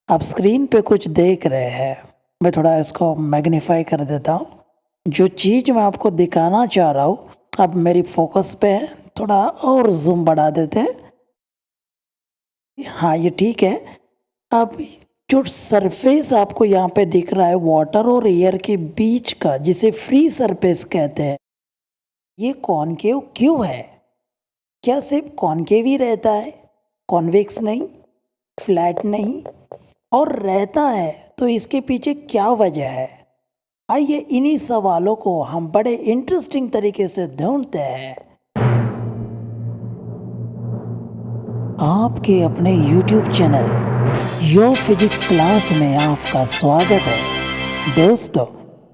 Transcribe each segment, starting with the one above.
आप स्क्रीन पे कुछ देख रहे हैं। मैं थोड़ा इसको मैग्नीफाई कर देता हूँ। जो चीज़ मैं आपको दिखाना चाह रहा हूँ, अब मेरी फोकस पे है। थोड़ा और जूम बढ़ा देते हैं। हाँ, ये ठीक है। अब जो सरफेस आपको यहाँ पे दिख रहा है वाटर और एयर के बीच का, जिसे फ्री सरफेस कहते हैं, ये कॉनकेव क्यों है? क्या सिर्फ कॉनकेव ही रहता है? कॉन्वेक्स नहीं, फ्लैट नहीं, और रहता है तो इसके पीछे क्या वजह है? आइए इन्हीं सवालों को हम बड़े इंटरेस्टिंग तरीके से ढूंढते हैं। आपके अपने YouTube channel your physics class में आपका स्वागत है। दोस्तों,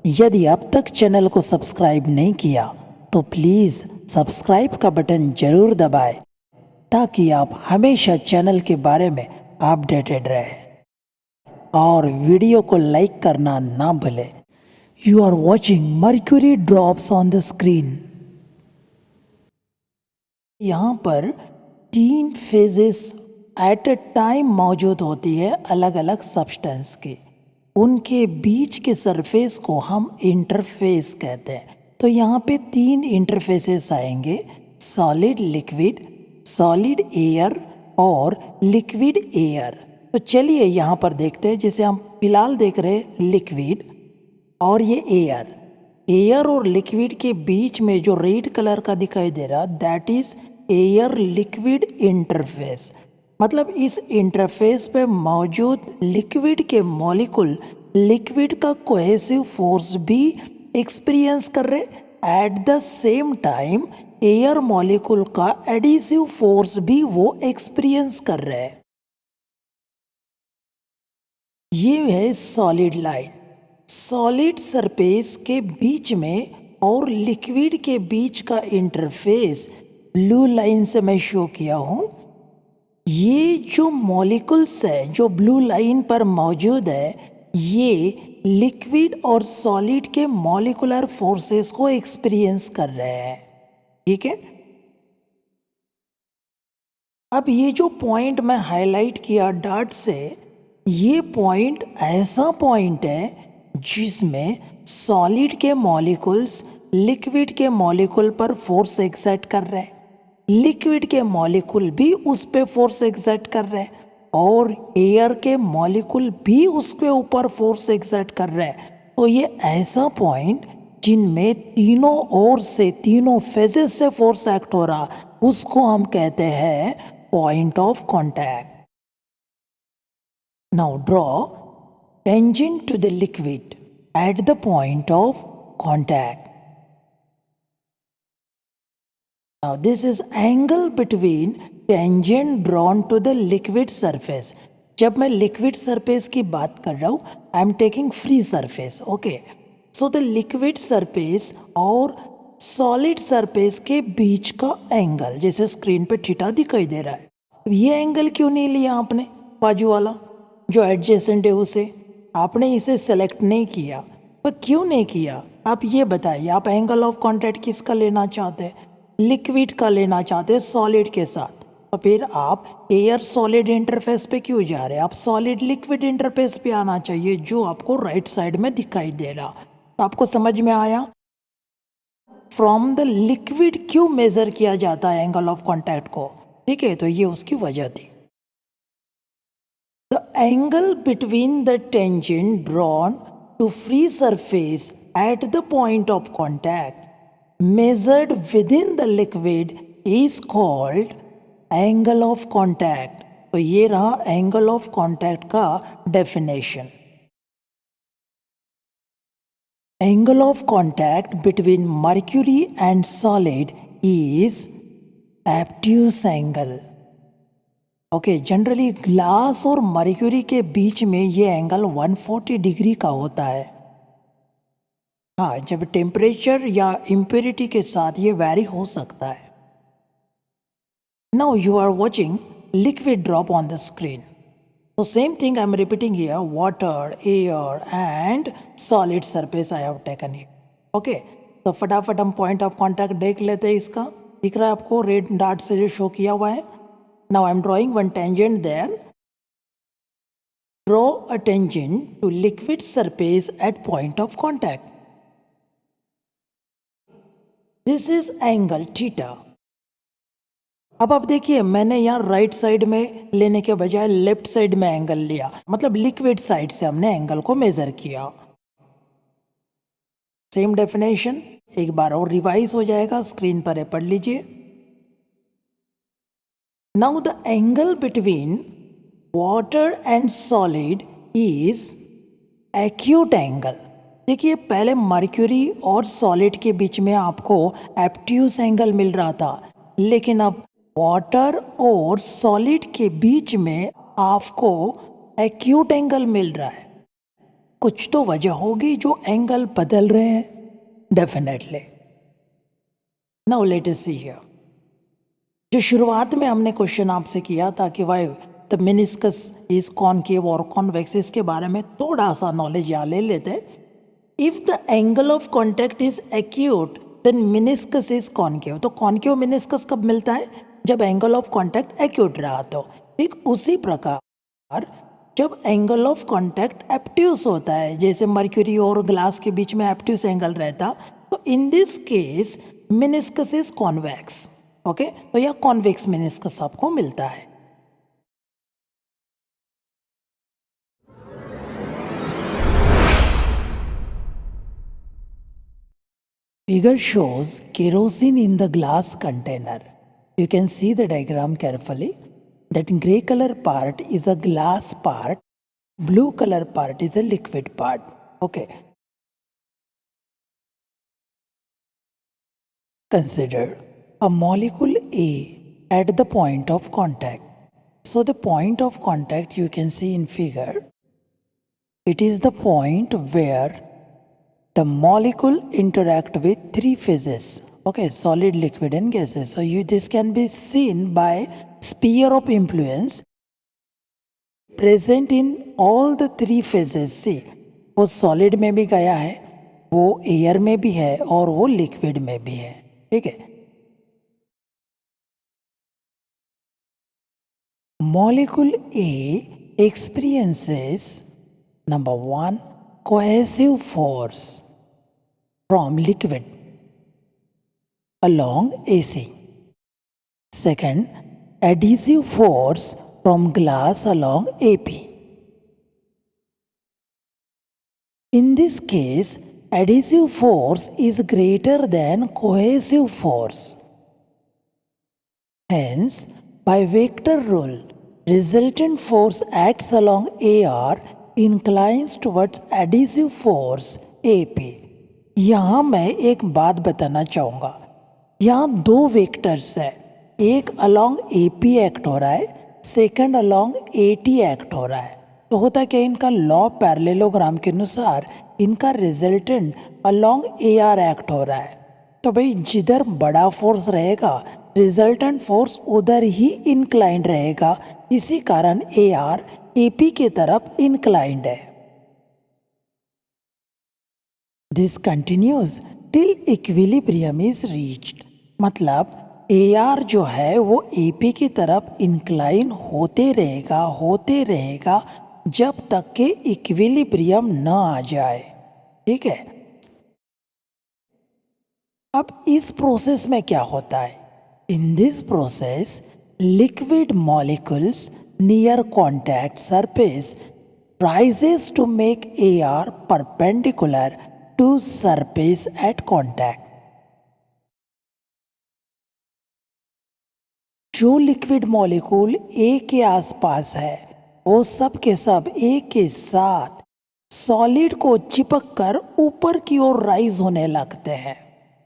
यदि अब तक चैनल को सब्सक्राइब नहीं किया तो प्लीज़ सब्सक्राइब का बटन जरूर दबाएं, ताकि आप हमेशा चैनल के बारे में अपडेटेड रहें और वीडियो को लाइक करना ना भूलें। You are watching mercury drops on the screen. यहाँ पर 3 फेजेस एट अ टाइम मौजूद होती है अलग अलग सब्सटेंस की। उनके बीच के सरफेस को हम इंटरफेस कहते हैं। तो यहाँ पे 3 इंटरफेसेस आएंगे, सॉलिड लिक्विड, सॉलिड एयर और लिक्विड एयर। तो चलिए यहाँ पर देखते हैं। जैसे हम फिलहाल देख रहे हैं लिक्विड और ये एयर और लिक्विड के बीच में जो रेड कलर का दिखाई दे रहा, that is air liquid interface. मतलब इस इंटरफेस पे मौजूद लिक्विड के मॉलिक्यूल लिक्विड का कोहेसिव फोर्स भी एक्सपीरियंस कर रहे, at the same time air molecule का एडिसिव फोर्स भी वो एक्सपीरियंस कर रहे हैं। ये है सॉलिड लाइन। सॉलिड सरफेस के बीच में और लिक्विड के बीच का इंटरफेस ब्लू लाइन से मैं शो किया हूँ। ये जो मॉलिक्यूल्स है जो ब्लू लाइन पर मौजूद है, ये लिक्विड और सॉलिड के मॉलिकुलर फोर्सेस को एक्सपीरियंस कर रहे हैं। ठीक है। अब ये जो पॉइंट मैं हाईलाइट किया डॉट से, ये पॉइंट ऐसा पॉइंट है जिसमें सॉलिड के मॉलिक्यूल्स लिक्विड के मॉलिक्यूल पर फोर्स एक्सर्ट कर रहे हैं, लिक्विड के मॉलिक्यूल भी उस पे फोर्स एक्सर्ट कर रहे हैं, और एयर के मॉलिक्यूल भी उसके ऊपर फोर्स एक्सर्ट कर रहे हैं। तो ये ऐसा पॉइंट जिनमें तीनों ओर से, तीनों फेजेस से फोर्स एक्ट हो रहा, उसको हम कहते हैं point of contact. Now draw tangent to the liquid at the point of contact. Now this is angle between tangent drawn to the liquid surface. जब मैं liquid surface की बात कर रहा हूँ, I am taking free surface. Okay. So the liquid surface और solid surface के बीच का एंगल, जैसे स्क्रीन पे थीटा दिखाई दे रहा है, ये एंगल क्यों नहीं लिया आपने? बाजू वाला जो एडजेसेंट है उसे आपने इसे सेलेक्ट नहीं किया। तो क्यों नहीं किया आप ये बताइए। आप एंगल ऑफ कांटेक्ट किसका लेना चाहते हैं? लिक्विड का लेना चाहते हैं सॉलिड के साथ। तो फिर आप एयर सॉलिड इंटरफेस पे क्यों जा रहे हैं? आप सॉलिड लिक्विड इंटरफेस पे आना चाहिए, जो आपको राइट साइड में दिखाई दे रहा। तो आपको समझ में आया फ्रॉम द लिक्विड क्यों मेजर किया जाता है एंगल ऑफ कांटेक्ट को? ठीक है, तो ये उसकी वजह थी। The angle between the tangent drawn to free surface at the point of contact measured within the liquid is called angle of contact. तो ये रहा एंगल ऑफ कांटेक्ट का definition. Angle of contact between mercury and solid is obtuse angle. Okay, generally glass और mercury के बीच में ये angle 140 degree का होता है। हाँ, जब टेम्परेचर या इम्प्योरिटी के साथ ये वैरी हो सकता है। Now you are watching liquid drop on the screen. So same thing I am repeating here, water, air and solid surface I have taken here. Okay, तो फटाफट हम पॉइंट ऑफ कांटेक्ट देख लेते हैं। इसका दिख रहा है आपको रेड डॉट से जो शो किया हुआ है। Now I am drawing one tangent there Draw a tangent to liquid surface at point of contact. This is angle theta. अब आप देखिए, मैंने यहाँ राइट साइड में लेने के बजाय लेफ्ट साइड में एंगल लिया, मतलब लिक्विड साइड से हमने एंगल को मेजर किया। सेम डेफिनेशन एक बार और रिवाइज हो जाएगा, स्क्रीन पर है, पढ़ लीजिए। Now the angle between water and solid is acute angle. देखिए, पहले मर्क्यूरी और सॉलिड के बीच में आपको एब्ट्यूस एंगल मिल रहा था, लेकिन अब वाटर और सॉलिड के बीच में आपको एक्यूट एंगल मिल रहा है। कुछ तो वजह होगी जो एंगल बदल रहे हैं, definitely. Now let us see here, जो शुरुआत में हमने क्वेश्चन आपसे किया था कि why the meniscus is concave और कॉन्वेक्स, इसके बारे में थोड़ा सा नॉलेज यहाँ ले लेते हैं। If the angle of contact is acute then meniscus is concave. तो कॉनकेव मेनिस्कस कब मिलता है? जब एंगल ऑफ कॉन्टैक्ट एक्यूट रहा। तो ठीक उसी प्रकार जब एंगल ऑफ कॉन्टैक्ट एब्ट्यूस होता है, जैसे मर्क्यूरी और ग्लास के बीच में एब्ट्यूस एंगल रहता, तो in this case meniscus is convex. Okay, तो यह कॉन्वेक्स मेनिस्कस आपको मिलता है। Figure shows kerosene in the glass container. You can see the diagram carefully. That gray color part is a glass part, blue color part is a liquid part. Okay. Consider a molecule A at the point of contact. So the point of contact you can see in figure. It is the point where the molecule interact with three phases. Okay, solid, liquid and gases. So this can be seen by sphere of influence present in all the three phases. See, वो solid में भी गया है, वो air में भी है और वो liquid में भी है। ठीक है, molecule A experiences number 1 cohesive force from liquid along AC. Second, adhesive force from glass along AP. In this case, adhesive force is greater than cohesive force. Hence, by vector rule, resultant force acts along AR inclines towards adhesive force AP. यहाँ मैं एक बात बताना चाहूँगा, यहाँ दो vectors है, एक अलोंग AP एक्ट हो रहा है, सेकंड अलोंग AT एक्ट हो रहा है। तो होता क्या, इनका लॉ पैरेललोग्राम के अनुसार इनका रिजल्टेंट अलोंग AR एक्ट हो रहा है। तो भाई जिधर बड़ा फोर्स रहेगा रिजल्टेंट फोर्स उधर ही इंक्लाइंड रहेगा, इसी कारण AR AP के तरफ इंक्लाइंड है। This continues till equilibrium is reached. मतलब AR जो है वो AP की तरफ इंक्लाइन होते रहेगा जब तक कि इक्विलिब्रियम न आ जाए। ठीक है, अब इस प्रोसेस में क्या होता है? In this process liquid molecules near contact surface rises to make AR perpendicular to surface at contact. जो लिक्विड मॉलिक्यूल A के आसपास है वो सब के सब एक के साथ सॉलिड को चिपक कर ऊपर की ओर राइज होने लगते हैं।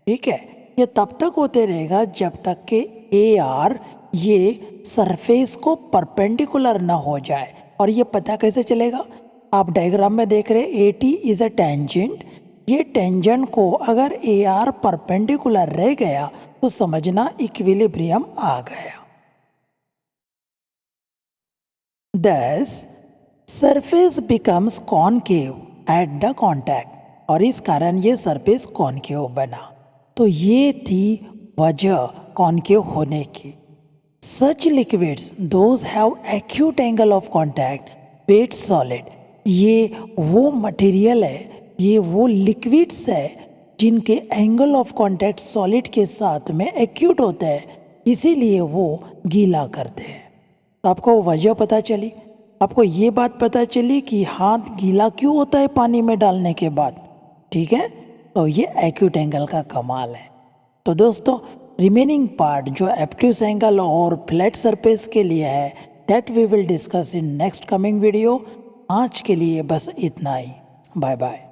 ठीक है, ये तब तक होते रहेगा जब तक कि AR ये सरफेस को परपेंडिकुलर ना हो जाए। और ये पता कैसे चलेगा? आप डायग्राम में देख रहे AT इज अ टेंजेंट, ये टेंजेंट को अगर AR परपेंडिकुलर रह गया तो समझना इक्विलिब्रियम आ गया। Thus, surface becomes concave at the contact, और इस कारण ये सरफेस कॉन्केव बना। तो ये थी वजह कॉन्केव होने की। Such liquids, those have acute angle of contact, wet solid, ये वो मटेरियल है, ये वो लिक्विड्स है जिनके एंगल ऑफ कांटेक्ट सॉलिड के साथ में एक्यूट होता है, इसीलिए वो गीला करते हैं। तो आपको वजह पता चली, आपको ये बात पता चली कि हाथ गीला क्यों होता है पानी में डालने के बाद। ठीक है, तो ये एक्यूट एंगल का कमाल है। तो दोस्तों, रिमेनिंग पार्ट जो एब्ट्यूस एंगल और फ्लैट सरफेस के लिए है, that we will discuss in next coming video. आज के लिए बस इतना ही। Bye bye.